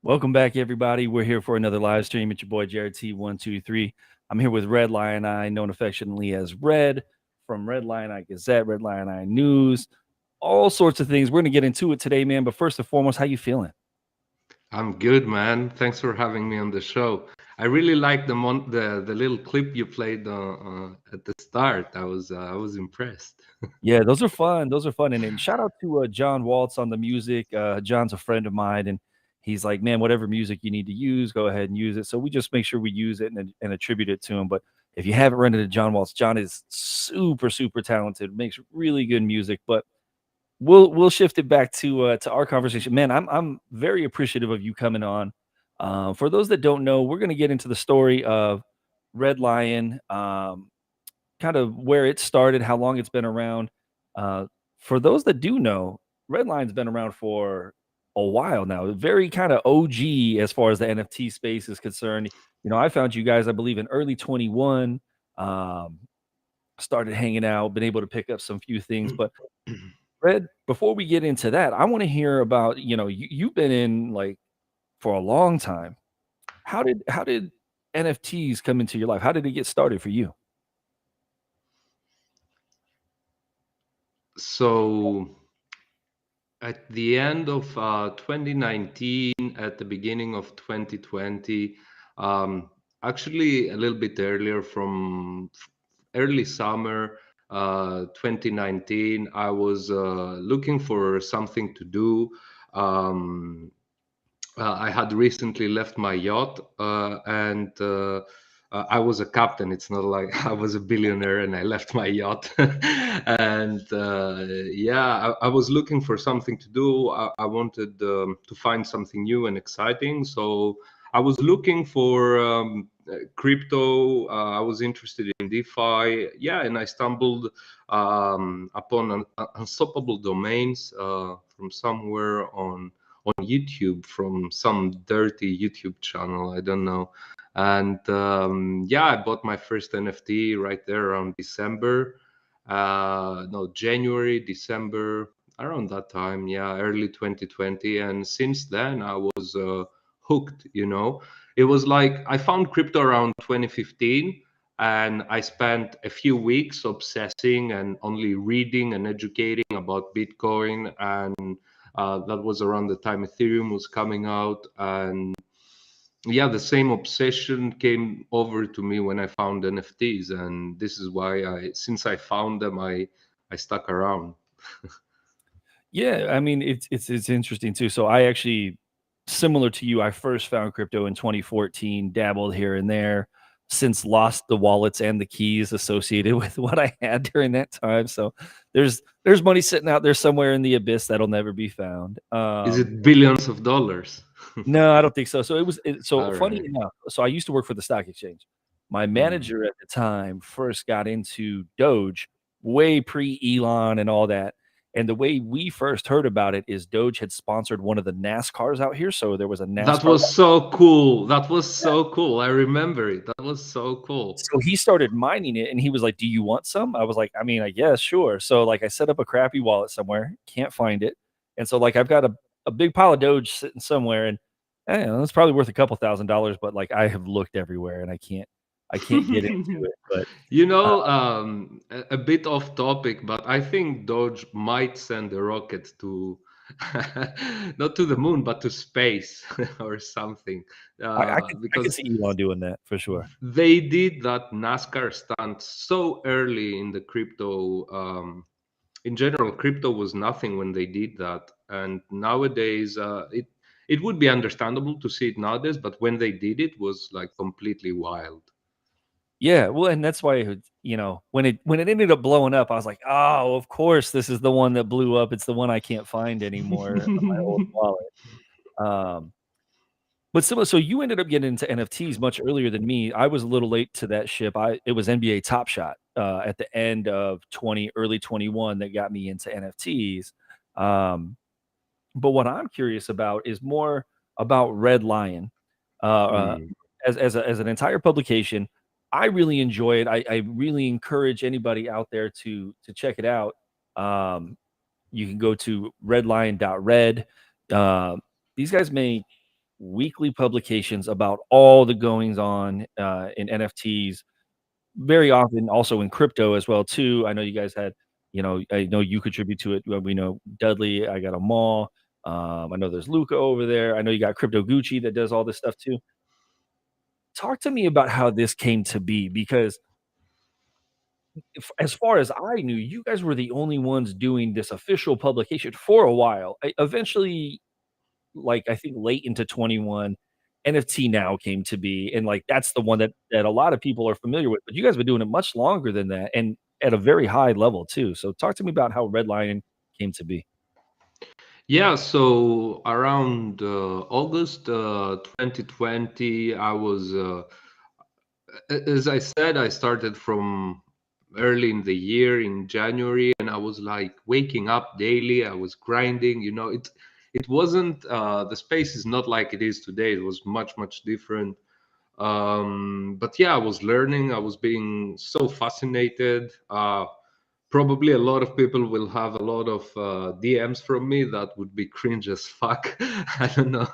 Welcome back, everybody. We're here for another live stream. It's your boy Jared T123. I'm here with Red Lion Eye, known affectionately as Red, from Red Lion Eye Gazette, Red Lion Eye News, all sorts of things. We're gonna get into it today, man. But first and foremost, how you feeling? I'm good, man. Thanks for having me on the show. I really like the little clip you played at the start. I was impressed. Yeah, those are fun. Those are fun. And shout out to John Waltz on the music. John's a friend of mine, and he's like, man, whatever music you need to use, go ahead and use it. So we just make sure we use it and attribute it to him. But if you haven't run into John Waltz, John is super, super talented, makes really good music. But we'll shift it back to our conversation. Man, I'm very appreciative of you coming on. For those that don't know, we're gonna get into the story of Red Lion. Kind of where it started, how long it's been around. Uh, for those that do know, Redline's been around for a while now. Very kind of OG as far as the NFT space is concerned. You know, I found you guys, I believe, in early 21. Um, Started hanging out, been able to pick up some few things. But Red, before we get into that, I want to hear about, you've been in like for a long time. How did NFTs come into your life? How did it get started for you? So at the end of 2019, at the beginning of 2020, um, actually a little bit earlier, from early summer 2019, I was looking for something to do. Um, I had recently left my yacht, and I was a captain. It's not like I was a billionaire and I left my yacht. And yeah, I was looking for something to do. I wanted to find something new and exciting. So I was looking for crypto. I was interested in DeFi. Yeah, and I stumbled upon Unstoppable Domains from somewhere on YouTube, from some dirty YouTube channel. I don't know. And yeah, I bought my first NFT right there around December. No, January, December, around that time. Yeah, early 2020. And since then, I was hooked. It was like I found crypto around 2015. And I spent a few weeks obsessing and only reading and educating about Bitcoin, and that was around the time Ethereum was coming out. And yeah, the same obsession came over to me when I found NFTs. And this is why since I found them, I stuck around. Yeah, I mean, it's interesting too. So I actually, similar to you, I first found crypto in 2014, dabbled here and there, since lost the wallets and the keys associated with what I had during that time. So there's money sitting out there somewhere in the abyss that'll never be found. Is it billions of dollars? No, I don't think so. So All funny right. enough, so I used to work for the stock exchange. My Mm. manager at the time first got into Doge way pre Elon and all that. And the way we first heard about it is Doge had sponsored one of the NASCARs out here. So there was a That NASCAR. was so cool. That was so cool. I remember it. That was so cool. So he started mining it and he was like, "Do you want some?" I was like, "I mean, I guess, sure." So like I set up a crappy wallet somewhere, can't find it. And so like I've got a big pile of Doge sitting somewhere and I don't know, it's probably worth a couple $1,000, but like I have looked everywhere and I can't get into it. But A bit off topic, but I think Doge might send a rocket to, not to the moon, but to space or something. I could Because see Elon doing that for sure. they did that NASCAR stunt so early in the crypto. In general, crypto was nothing when they did that, and nowadays, it would be understandable to see it nowadays. But when they did it, was like completely wild. Yeah, well, and that's why when it ended up blowing up, I was like, "Oh, of course, this is the one that blew up. It's the one I can't find anymore on my old wallet." Um, but so you ended up getting into NFTs much earlier than me. I was a little late to that ship. It was NBA Top Shot at the end of 20, early 21 that got me into NFTs. Um, but what I'm curious about is more about Red Lion. Uh, Mm. as an entire publication, I really enjoy it. I really encourage anybody out there to check it out. You can go to redlion.red. These guys make weekly publications about all the goings on in NFTs, very often also in crypto as well too. I know you guys had, I know you contribute to it. We know Dudley. I got Amal. I know there's Luca over there. I know you got Crypto Gucci that does all this stuff too. Talk to me about how this came to be, because as far as I knew, you guys were the only ones doing this official publication for a while. Eventually, like I think late into 21, NFT Now came to be, and like that's the one that a lot of people are familiar with. But you guys have been doing it much longer than that, and at a very high level too. So talk to me about how Red Lion came to be. Yeah, so around August 2020, as I said, I started from early in the year in January, and I was like waking up daily. I was grinding. It wasn't the space is not like it is today. It was much different. But yeah, I was learning. I was being so fascinated. Probably a lot of people will have a lot of DMs from me that would be cringe as fuck. I don't know.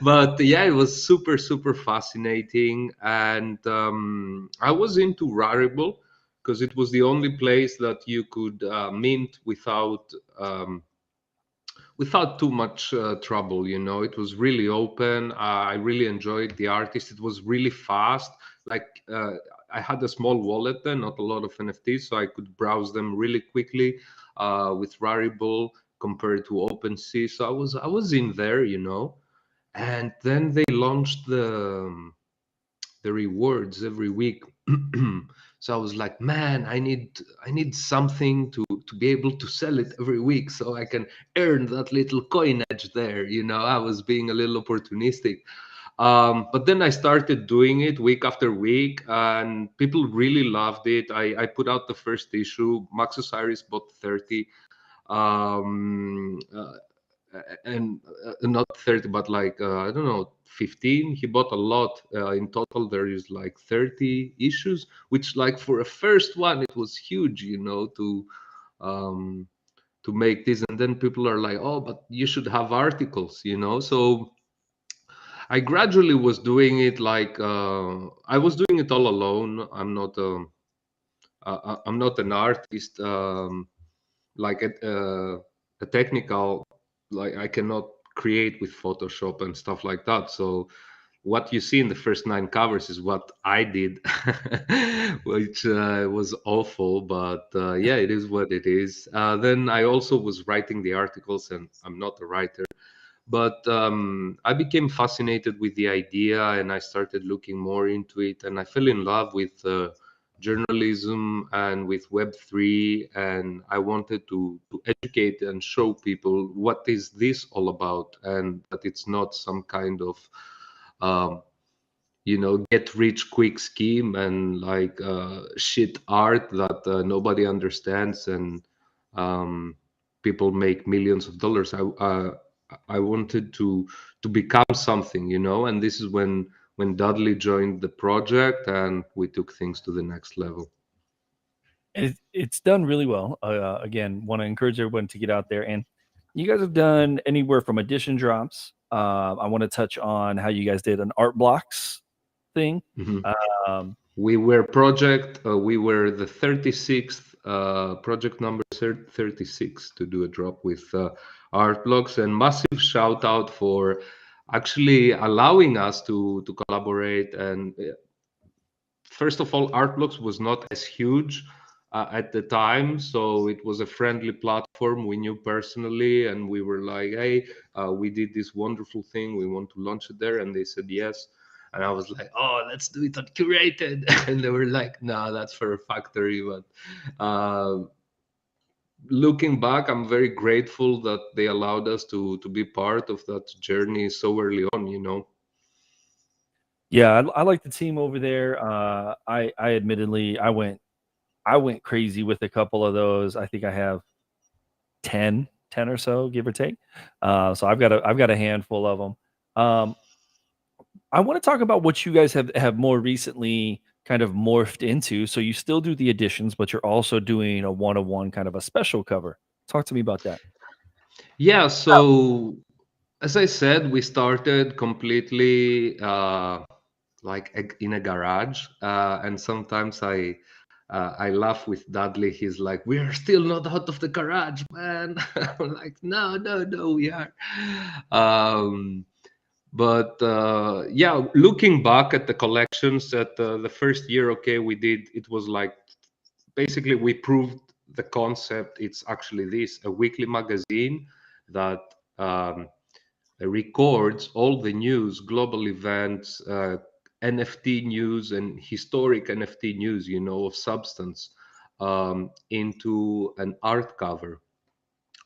But yeah, it was super fascinating. And I was into Rarible because it was the only place that you could mint without too much trouble. It was really open. I really enjoyed the artist. It was really fast. Like I had a small wallet then, not a lot of NFTs, so I could browse them really quickly with Rarible compared to OpenSea. So I was in there. And then they launched the rewards every week. So I was like, man, I need something to be able to sell it every week so I can earn that little coinage there. I was being a little opportunistic. But then I started doing it week after week, and people really loved it. I put out the first issue. Max Osiris bought 30. Um, uh, and not 30, but like I don't know, 15. He bought a lot. In total there is like 30 issues, which like for a first one it was huge, um to make this. And then people are like, oh, but you should have articles. So I gradually was doing it, like I was doing it all alone. I'm not an artist, like a technical, like I cannot create with Photoshop and stuff like that. So what you see in the first 9 covers is what I did, which was awful, but yeah, it is what it is. Then I also was writing the articles, and I'm not a writer, but I became fascinated with the idea, and I started looking more into it, and I fell in love with journalism and with Web3, and I wanted to educate and show people what is this all about, and that it's not some kind of um, get rich quick scheme and like shit art that nobody understands, and um, people make millions of dollars. I wanted to become something. And this is when Dudley joined the project, and we took things to the next level. It's done really well. Again, want to encourage everyone to get out there, and you guys have done anywhere from edition drops. I want to touch on how you guys did an art blocks thing. Mhm. Um, We were the 36th project number 36 to do a drop with art blocks, and massive shout out for actually allowing us to collaborate. And first of all, art blocks was not as huge at the time, so it was a friendly platform we knew personally, and we were like, hey, we did this wonderful thing, we want to launch it there, and they said yes. And I was like, oh, let's do it on Curated. And they were like, no, that's for a factory. But looking back, I'm very grateful that they allowed us to be part of that journey so early on. yeah, I like the team over there. I admittedly I went crazy with a couple of those. I think I have 10 or so, give or take. So I've got a handful of them. I want to talk about what you guys have more recently kind of morphed into. So you still do the editions, but you're also doing a one-on-one kind of a special cover. Talk to me about that. Yeah, so as I said, we started completely in a garage, and sometimes I laugh with Dudley. He's like, "We are still not out of the garage, man." I'm like, "No, no, no, we are." Um, but yeah, looking back at the collections, at the first year, okay, we did. It was like basically we proved the concept. It's actually this a weekly magazine that. Records all the news, global events, NFT news, and historic NFT news, of substance into an art cover.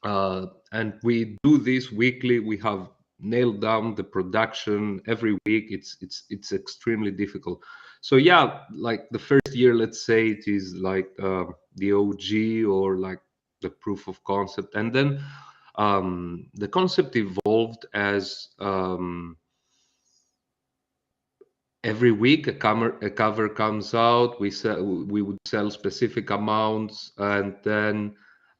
And we do this weekly. We have nailed down the production every week. It's extremely difficult. So yeah, like the first year, let's say it is like the OG or like the proof of concept, and then the concept evolved as every week a cover comes out. We would sell specific amounts, and then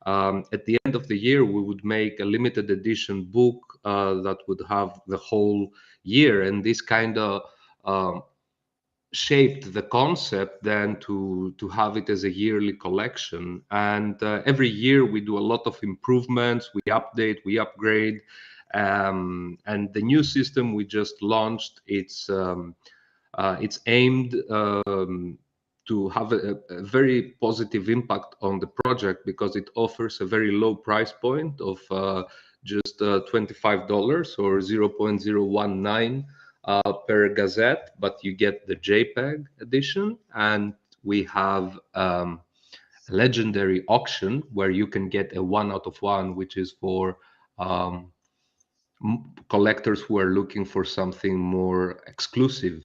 at the end of the year we would make a limited edition book that would have the whole year, and this kind of um, shaped the concept then to have it as a yearly collection. And every year we do a lot of improvements, we update, we upgrade. And the new system we just launched, it's aimed to have a very positive impact on the project because it offers a very low price point of just $25 or 0.019 per gazette, but you get the JPEG edition. And we have a legendary auction where you can get a 1 out of 1, which is for collectors who are looking for something more exclusive.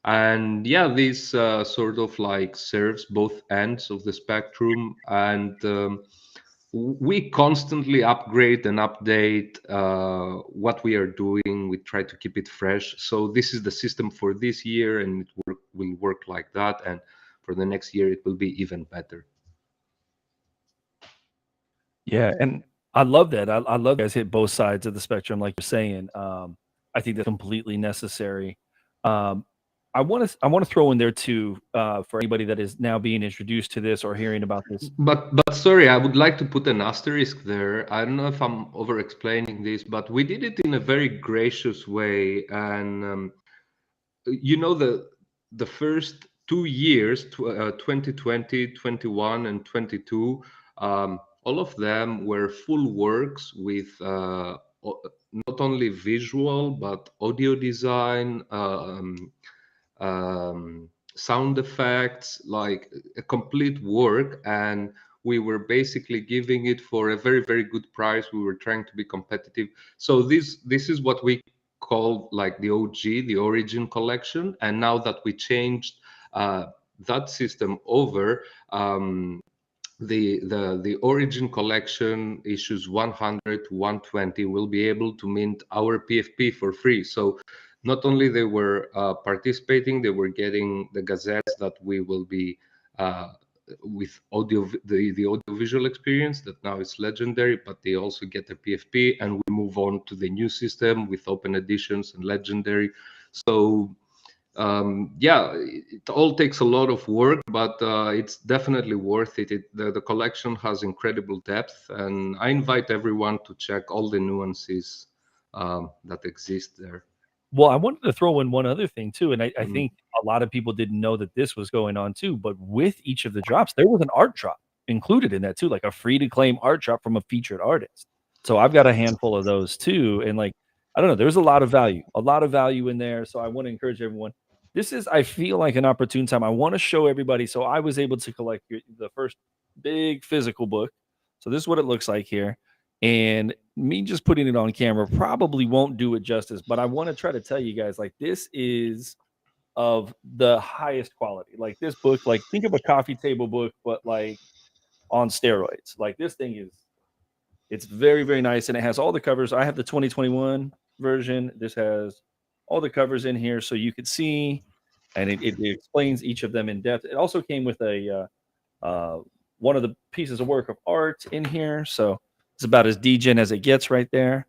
And yeah, this sort of like serves both ends of the spectrum. And we constantly upgrade and update what we are doing. We try to keep it fresh. So this is the system for this year, and it will work like that. And for the next year, it will be even better. Yeah, and I love that. I love you guys hit both sides of the spectrum, like you're saying. I think that's completely necessary. Um, I want to throw in there too for anybody that is now being introduced to this or hearing about this. But sorry, I would like to put an asterisk there. I don't know if I'm over explaining this, but we did it in a very gracious way. And the first 2 years, 2020, 21, and 22, all of them were full works with not only visual but audio design, sound effects, like a complete work. And we were basically giving it for a very, very good price. We were trying to be competitive. So this is what we call like the OG, the origin collection. And now that we changed that system over, the origin collection issues 100 to 120 will be able to mint our PFP for free. So not only they were participating, they were getting the gazettes that we will be with the audiovisual experience that now is legendary, but they also get a PFP, and we move on to the new system with open editions and legendary. So yeah, it all takes a lot of work, but it's definitely worth it. The collection has incredible depth, and I invite everyone to check all the nuances that exist there. Well, I wanted to throw in one other thing too, and I Mm. think a lot of people didn't know that this was going on too. But with each of the drops, there was an art drop included in that too, like a free to claim art drop from a featured artist. So I've got a handful of those too, and like I don't know, there's a lot of value in there. So I want to encourage everyone. This is, I feel like, an opportune time. I want to show everybody. So I was able to collect the first big physical book. So this is what it looks like here. And me just putting it on camera probably won't do it justice, but I want to try to tell you guys like this is of the highest quality. Like this book, like think of a coffee table book, but like on steroids. Like this thing is, it's very, very nice. And it has all the covers. I have the 2021 version. This has all the covers in here. So you could see and it explains each of them in depth. It also came with a one of the pieces of work of art in here, so it's about as degen as it gets right there.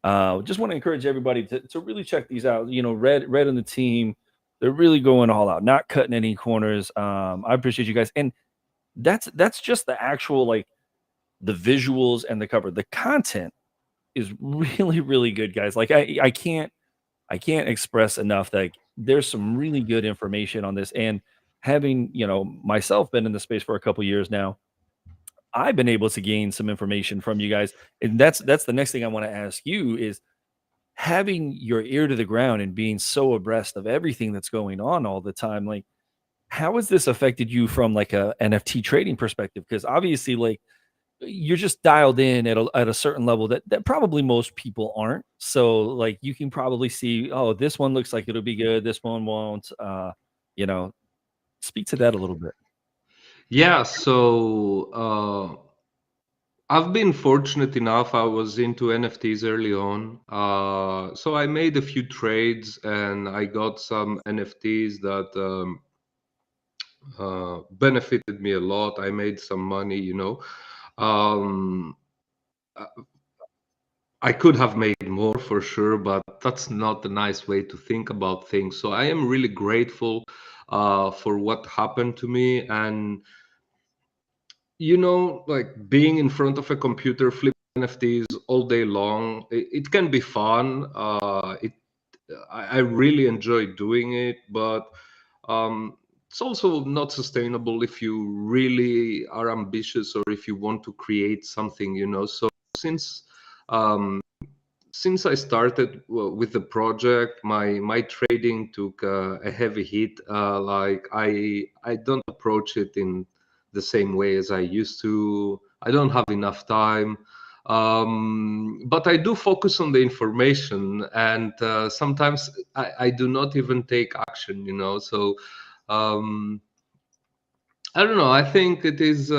Just want to encourage everybody to really check these out. You know, Red and the team, they're really going all out, not cutting any corners. I appreciate you guys, and that's just the actual like the visuals and the cover. The content is really really good, guys. Like I can't express enough that there's some really good information on this. And having, myself been in the space for a couple years now, I've been able to gain some information from you guys. And that's the next thing I want to ask you is having your ear to the ground and being so abreast of everything that's going on all the time. Like, how has this affected you from like a NFT trading perspective? Because obviously, like you're just dialed in at a certain level that probably most people aren't. So like you can probably see, oh, this one looks like it'll be good, this one won't. You know, speak to that a little bit. Yeah, so I've been fortunate enough. I was into NFTs early on. So I made a few trades and I got some NFTs that benefited me a lot. I made some money, you know. Um, I could have made more for sure, but that's not a nice way to think about things. So I am really grateful for what happened to me. And, like being in front of a computer, flipping NFTs all day long, it can be fun. I really enjoy doing it, but it's also not sustainable if you really are ambitious or if you want to create something, So since um, since I started with the project, my trading took a heavy hit. Like I don't approach it in the same way as I used to. I don't have enough time, but I do focus on the information, and sometimes I do not even take action. So um, I don't know. I think it is.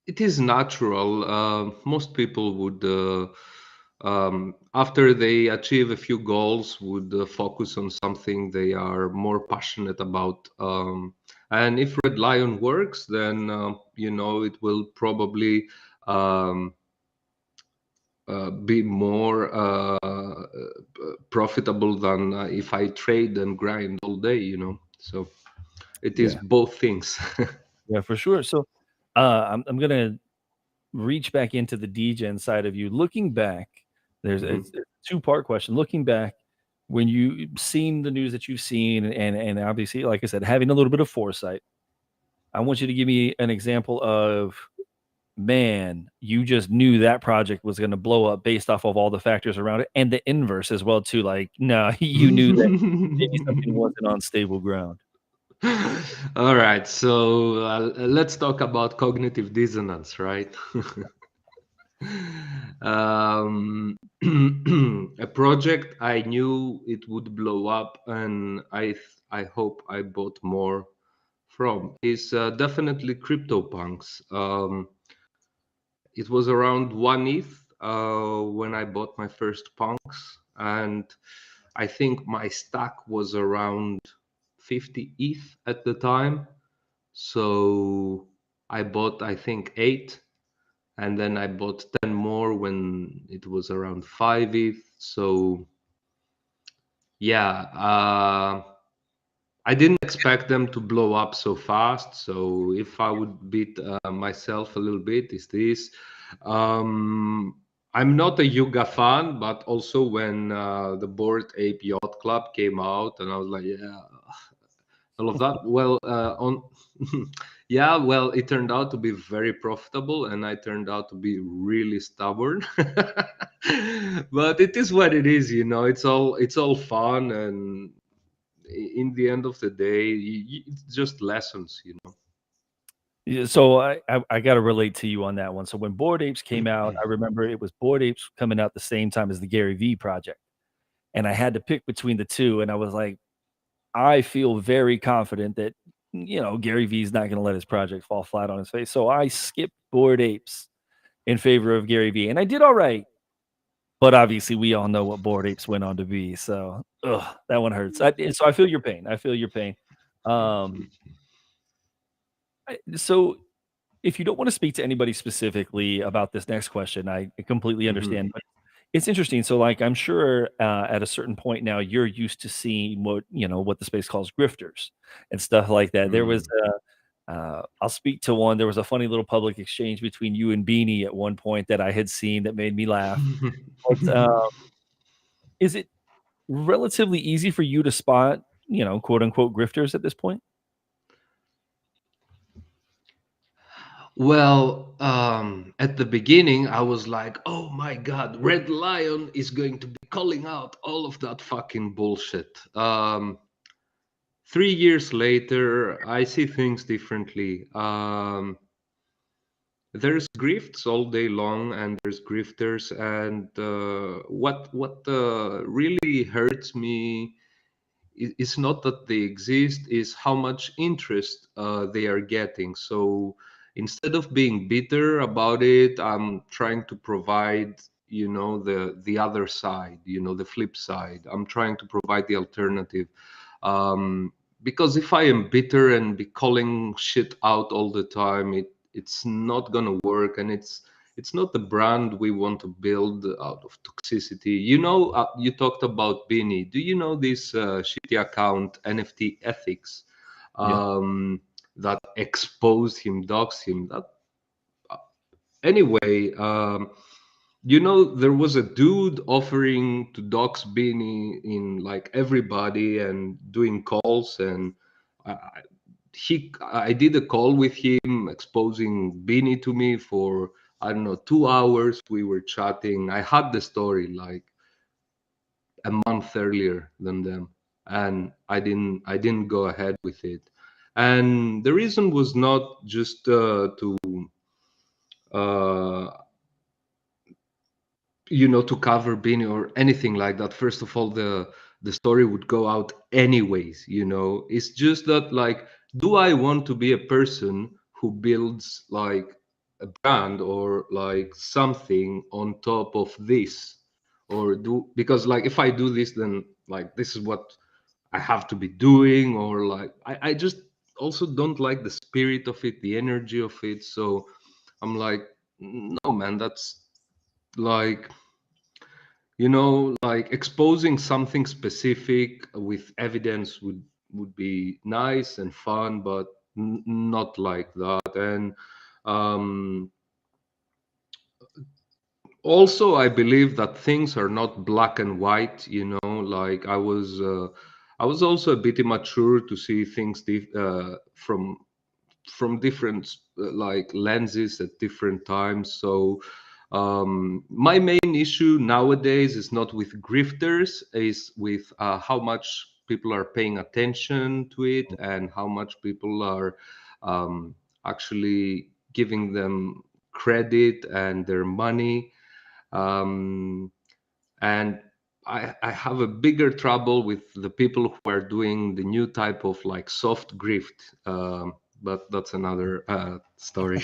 It is natural. Most people would, after they achieve a few goals, would focus on something they are more passionate about. And if Red Lion works, then it will probably um, be more profitable than if I trade and grind all day. So it is Yeah. both things. Yeah, for sure. So I'm gonna reach back into the degen side of you. Looking back, it's Mhm. a two-part question. Looking back, when you seen the news that you've seen, and obviously, like I said, having a little bit of foresight, I want you to give me an example of, man, you just knew that project was going to blow up based off of all the factors around it, and the inverse as well too. Like, no, you knew that maybe something wasn't on stable ground. All right, so let's talk about cognitive dissonance, right? um, a project I knew it would blow up, and I hope I bought more from is definitely CryptoPunks. It was around 1 ETH when I bought my first punks, and I think my stack was around 50 ETH at the time. So I bought, I think, 8, and then I bought 10 more when it was around 5 ETH. So yeah, I didn't expect them to blow up so fast. So if I would beat myself a little bit, is this. Um, I'm not a Yuga fan, but also when the Bored Ape Yacht Club came out, and I was like, yeah, all of that. Well, on yeah, well, it turned out to be very profitable, and I turned out to be really stubborn. But it is what it is, It's all fun, and in the end of the day, it's just lessons. Yeah, so I got to relate to you on that one. So when Bored Apes came out, I remember it was Bored Apes coming out the same time as the Gary V project, and I had to pick between the two, and I was like, I feel very confident that Gary V is not going to let his project fall flat on his face. So I skipped Bored Apes in favor of Gary V, and I did all right. but obviously we all know what Bored Apes went on to be. So, ugh, that one hurts. So I feel your pain. I feel your pain. Um, so if you don't want to speak to anybody specifically about this next question, I completely Mhm. understand. But it's interesting. So, like, I'm sure at a certain point now, you're used to seeing what the space calls grifters and stuff like that. There was Mm. I'll speak to one. There was a funny little public exchange between you and Beanie at one point that I had seen that made me laugh. But is it relatively easy for you to spot, quote unquote grifters at this point? Well, at the beginning, I was like, "Oh my God, Red Lion is going to be calling out all of that fucking bullshit." 3 years later, I see things differently. There's grifts all day long, and there's grifters, and what really hurts me is not that they exist, is how much interest they are getting. So instead of being bitter about it, I'm trying to provide, the other side, the flip side. I'm trying to provide the alternative. um, because if I am bitter and be calling shit out all the time, it's not gonna work, and it's not the brand we want to build out of toxicity. You talked about Beanie. Do you know this shitty account NFT Ethics, Yeah. that exposed him, doxed him? That anyway. There was a dude offering to dox Beanie in like everybody and doing calls, and I, I did a call with him exposing Beanie to me for, I don't know, 2 hours. We were chatting. I had the story like a month earlier than them, and I didn't go ahead with it. And the reason was not just to uh, to cover Beanie or anything like that. First of all, the story would go out anyways. It's just that, like, do I want to be a person who builds like a brand or like something on top of this, or do, because like if I do this, then like this is what I have to be doing, or like I just also don't like the spirit of it, the energy of it. So I'm like, no man, that's like, like exposing something specific with evidence would be nice and fun, but not like that. And um, also, I believe that things are not black and white. Like I was also a bit immature to see things from different like lenses at different times. So my main issue nowadays is not with grifters, is with how much people are paying attention to it and how much people are um, actually giving them credit and their money. um, and I have a bigger trouble with the people who are doing the new type of like soft grift, but that's another story.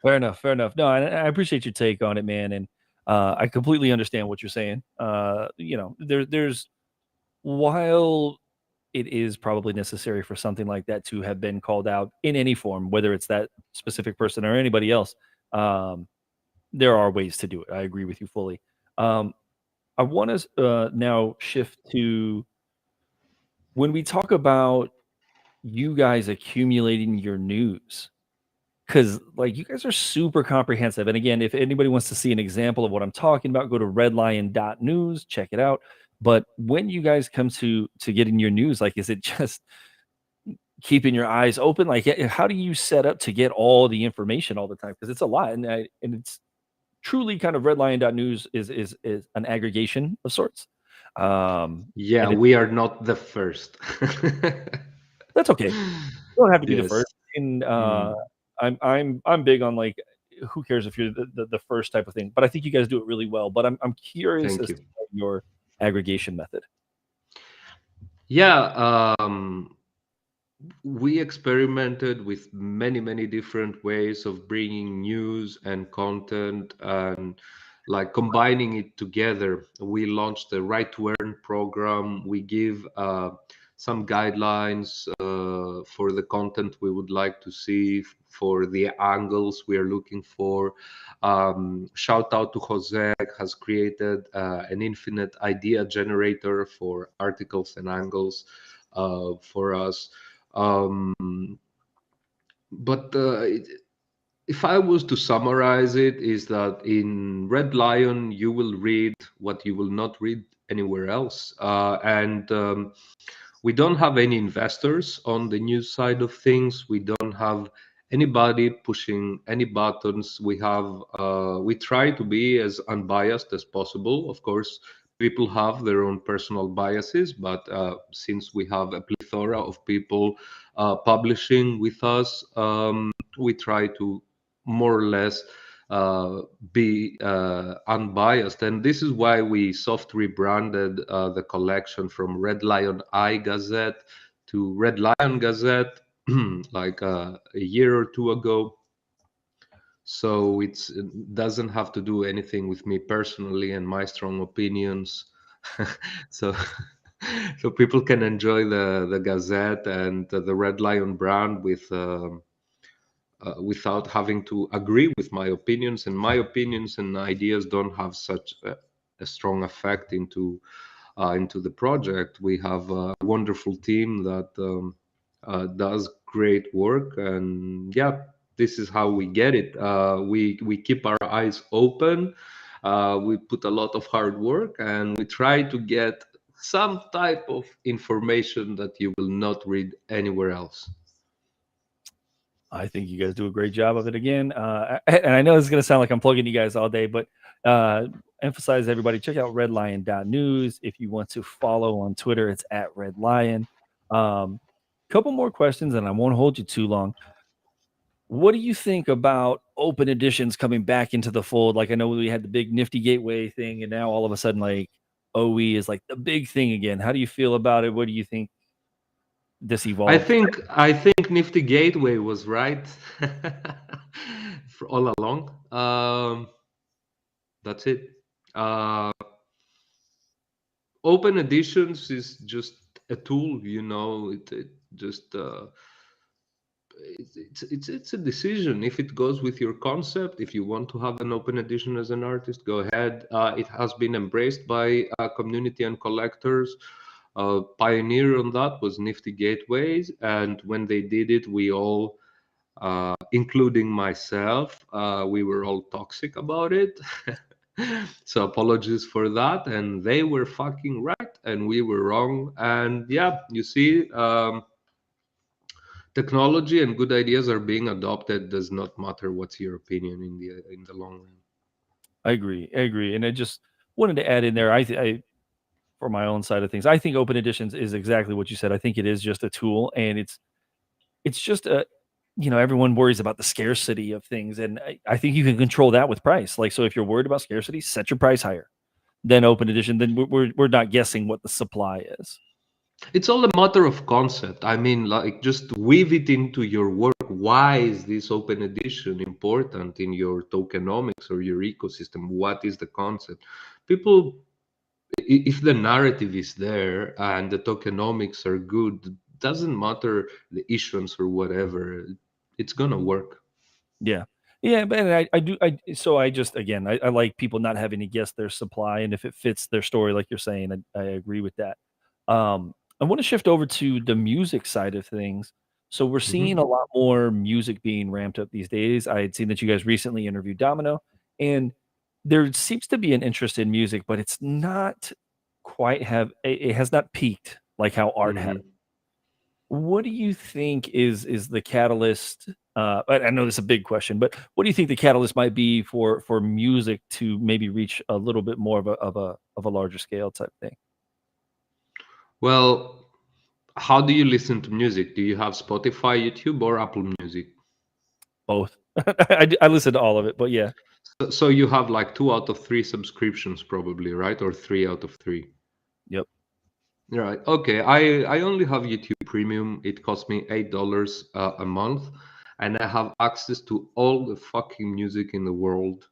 Fair enough, fair enough. No, I appreciate your take on it, man, and I completely understand what you're saying. There's while it is probably necessary for something like that to have been called out in any form, whether it's that specific person or anybody else, um, there are ways to do it. I agree with you fully. Um, I want to now shift to when we talk about you guys accumulating your news. 'Cause, like, you guys are super comprehensive, and again, if anybody wants to see an example of what I'm talking about, go to redlion.news, check it out. But when you guys come to getting your news, like, is it just keeping your eyes open? Like, how do you set up to get all the information all the time? Because it's a lot, and it's truly kind of redlion.news is an aggregation of sorts. Yeah, And it's we are not the first. that's okay. You don't have to be the Yes. first, and, Mm, I'm big on, like, who cares if you're the first type of thing, but I think you guys do it really well, but I'm curious thank as you. to your aggregation method. Yeah, we experimented with many, many different ways of bringing news and content, and like combining it together. We launched the Right to Earn program. We give some guidelines for the content we would like to see, for the angles we are looking for. Shout out to Jose, has created an infinite idea generator for articles and angles for us. But if I was to summarize it, is that in Red Lion you will read what you will not read anywhere else, and we don't have any investors on the news side of things. We don't have anybody pushing any buttons. We try to be as unbiased as possible. Of course, people have their own personal biases, but since we have a plethora of people publishing with us, we try to more or less be unbiased. And this is why we soft rebranded the collection from Red Lion Eye Gazette to Red Lion Gazette like a year or two ago. So it doesn't have to do anything with me personally and my strong opinions. So so people can enjoy the Gazette and the Red Lion brand without having to agree with my opinions, and my opinions and ideas don't have such a strong effect into the project. We have a wonderful team that does great work, and yeah, this is how we get it. We keep our eyes open. We put a lot of hard work, and we try to get some type of information that you will not read anywhere else. I think you guys do a great job of it again. And I know this is going to sound like I'm plugging you guys all day, but emphasize everybody, check out redlion.news. If you want to follow on Twitter, it's at Red Lion. Couple more questions, and I won't hold you too long. What do you think about open editions coming back into the fold? Like, I know we had the big Nifty Gateway thing, and now all of a sudden, like, OE is like the big thing again. How do you feel about it? What do you think this evolved? I think Nifty Gateway was right for all along. That's it. Open editions is just a tool, you know. It just it's a decision. If it goes with your concept, if you want to have an open edition as an artist, go ahead. It has been embraced by community and collectors. Pioneer on that was Nifty Gateways, and when they did it, we all, including myself, we were all toxic about it. So apologies for that, and they were fucking right and we were wrong. And yeah, you see, technology and good ideas are being adopted. Does not matter what's your opinion in the long run. I agree, and I just wanted to add in there, I for my own side of things, I think open editions is exactly what you said. I think it is just a tool, and it's just a, everyone worries about the scarcity of things, and I think you can control that with price. Like, so if you're worried about scarcity, set your price higher than open edition. Then we're not guessing what the supply is. It's all a matter of concept. I mean, like, just weave it into your work. Why is this open edition important in your tokenomics or your ecosystem? What is the concept? People, if the narrative is there and the tokenomics are good, doesn't matter the issuance or whatever, it's gonna work. Yeah. Yeah, but I just, again, I like people not having to guess their supply, and if it fits their story, like you're saying, I agree with that. I want to shift over to the music side of things. So we're seeing a lot more music being ramped up these days. I had seen that you guys recently interviewed Domino, and there seems to be an interest in music, but it's not quite it has not peaked like how art had. What do you think is the catalyst? I know this is a big question, but what do you think the catalyst might be for music to maybe reach a little bit more of a larger scale type thing? Well, how do you listen to music? Do you have Spotify, YouTube, or Apple Music? Both. I listen to all of it, but yeah. So you have like 2 out of 3 subscriptions probably, right? Or 3 out of 3. Yep. Right. Okay. I only have YouTube Premium. It costs me $8 a month, and I have access to all the fucking music in the world.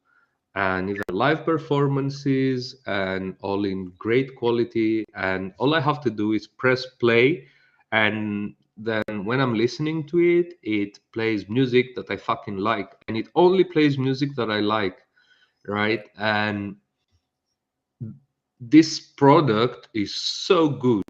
and even live performances, and all in great quality. And all I have to do is press play, and then when I'm listening to it, it plays music that I fucking like, and it only plays music that I like, right? And this product is so good,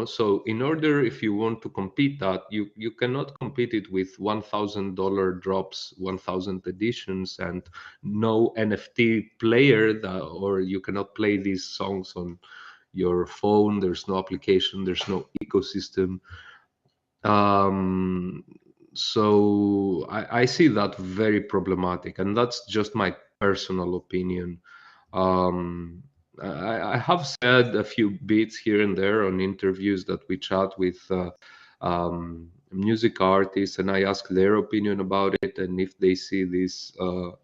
so in order, if you want to compete that, you cannot compete it with $1,000 drops, 1,000 editions, and no NFT player or you cannot play these songs on your phone. There's no application, there's no ecosystem. um so I see that very problematic, and that's just my personal opinion. um, I have said a few bits here and there on interviews that we chat with music artists, and I ask their opinion about it, and if they see this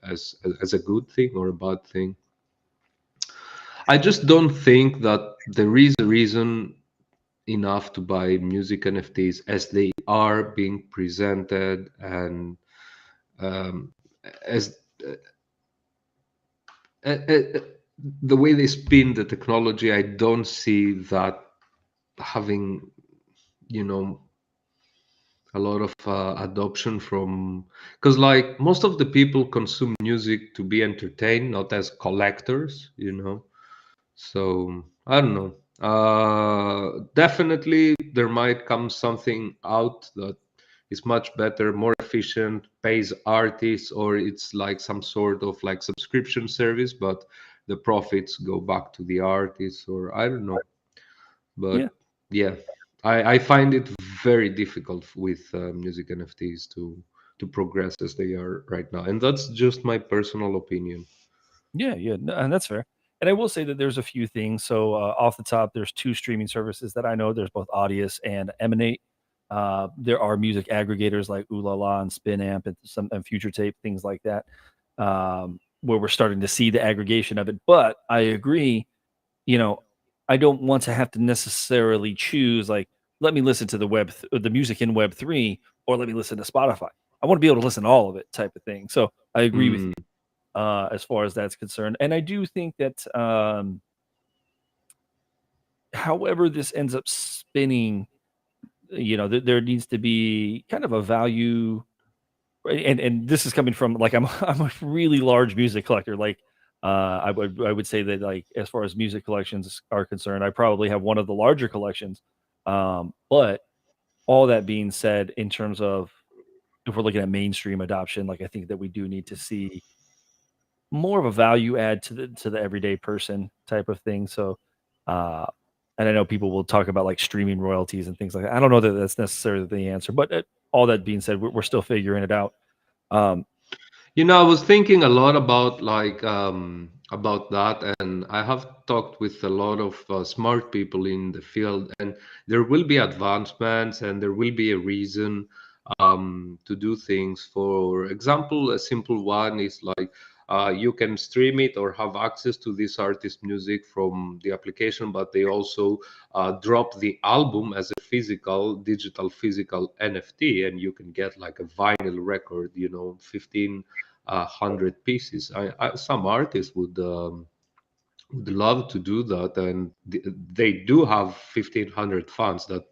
as a good thing or a bad thing. I just don't think that there is a reason enough to buy music NFTs as they are being presented, and um, as uh, uh, the way they spin the technology. I don't see that having, you know, a lot of adoption from, because like most of the people consume music to be entertained, not as collectors. So I don't know. Definitely there might come something out that is much better, more efficient, pays artists, or it's like some sort of like subscription service, but the profits go back to the artists, or I don't know. Yeah. But yeah, I find it very difficult with music NFTs to progress as they are right now, and that's just my personal opinion. Yeah, yeah, no, and that's fair. And I will say that there's a few things. So off the top, there's two streaming services that I know. There's both Audius and Emanate. There are music aggregators like Ooh La La and Spinamp and some and Future Tape, things like that, where we're starting to see the aggregation of it. But I agree, you know, I don't want to have to necessarily choose like let me listen to the music in Web3 or let me listen to Spotify. I want to be able to listen to all of it, type of thing. So I agree with Mm, you as far as that's concerned. And I do think that, however this ends up spinning, there needs to be kind of a value, right? And this is coming from like I'm a really large music collector. Like I would say that like as far as music collections are concerned, I probably have one of the larger collections. But all that being said, in terms of if we're looking at mainstream adoption, like I think that we do need to see more of a value add to the everyday person type of thing. So, uh, and I know people will talk about like streaming royalties and things like that. I don't know that that's necessarily the answer, but all that being said, we're still figuring it out. Um, I was thinking a lot about about that, and I have talked with a lot of smart people in the field, and there will be advancements, and there will be a reason to do things. For example, a simple one is like you can stream it or have access to this artist music from the application, but they also drop the album as a digital physical NFT, and you can get like a vinyl record, 100 pieces. Some artists would love to do that, and they do have 1,500 fans that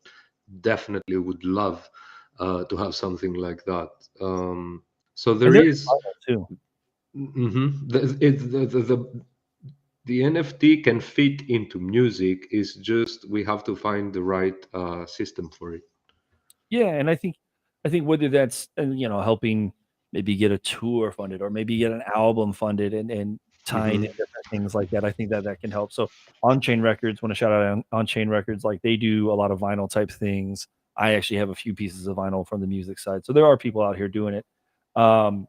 definitely would love to have something like that. So and there there's is. vinyl too. Mhm. The NFT can fit into music. Is just we have to find the right system for it. Yeah, and I think whether that's helping maybe get a tour funded or maybe get an album funded and tying in Hmm. different things like that, I think that that can help. So On Chain Records, want to shout out On Chain Records, like they do a lot of vinyl type things. I actually have a few pieces of vinyl from the music side, so there are people out here doing it. Um,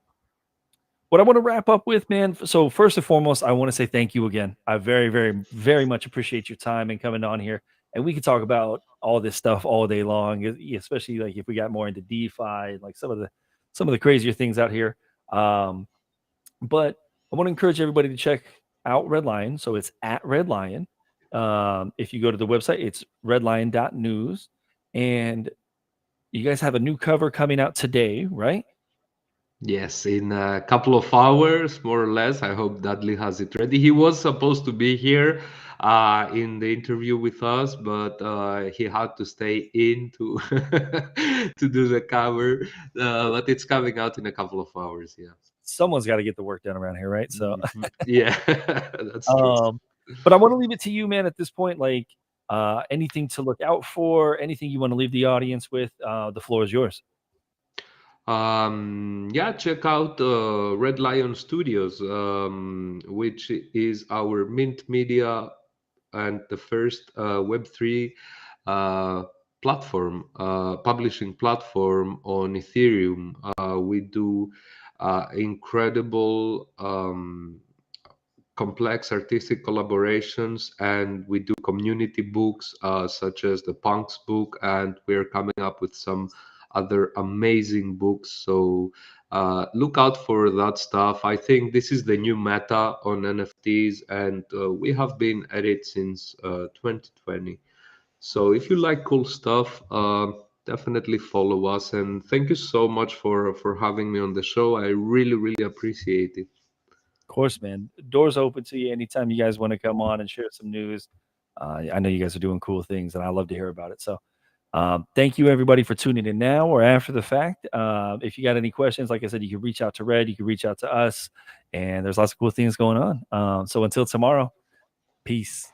what I want to wrap up with, man. So first and foremost, I want to say thank you again. I very, very, very much appreciate your time and coming on here. And we could talk about all this stuff all day long, especially like if we got more into DeFi and like some of the crazier things out here. Um, but I want to encourage everybody to check out Red Lion. So it's at Red Lion. If you go to the website, it's redlion.news. And you guys have a new cover coming out today, right? Yes, in a couple of hours, more or less. I hope Dudley has it ready. He was supposed to be here in the interview with us, but he had to stay in to to do the cover. But it's coming out in a couple of hours. Yeah. Someone's got to get the work done around here, right? So, Yeah, that's true. but I want to leave it to you, man. At this point, like anything to look out for, anything you want to leave the audience with, the floor is yours. Yeah, check out Red Lion Studios, which is our Mint Media and the first Web3 uh, platform, publishing platform on Ethereum. We do incredible complex artistic collaborations, and we do community books such as the Punks book, and we're coming up with some other amazing books. So look out for that stuff. I think this is the new meta on NFTs, and we have been at it since 2020. So if you like cool stuff, definitely follow us. And thank you so much for having me on the show. I really appreciate it. Of course, man. Doors open to you anytime you guys want to come on and share some news. I know you guys are doing cool things, and I love to hear about it. So, thank you everybody for tuning in now or after the fact. If you got any questions, like I said, you can reach out to Red, you can reach out to us, and there's lots of cool things going on. So until tomorrow, peace.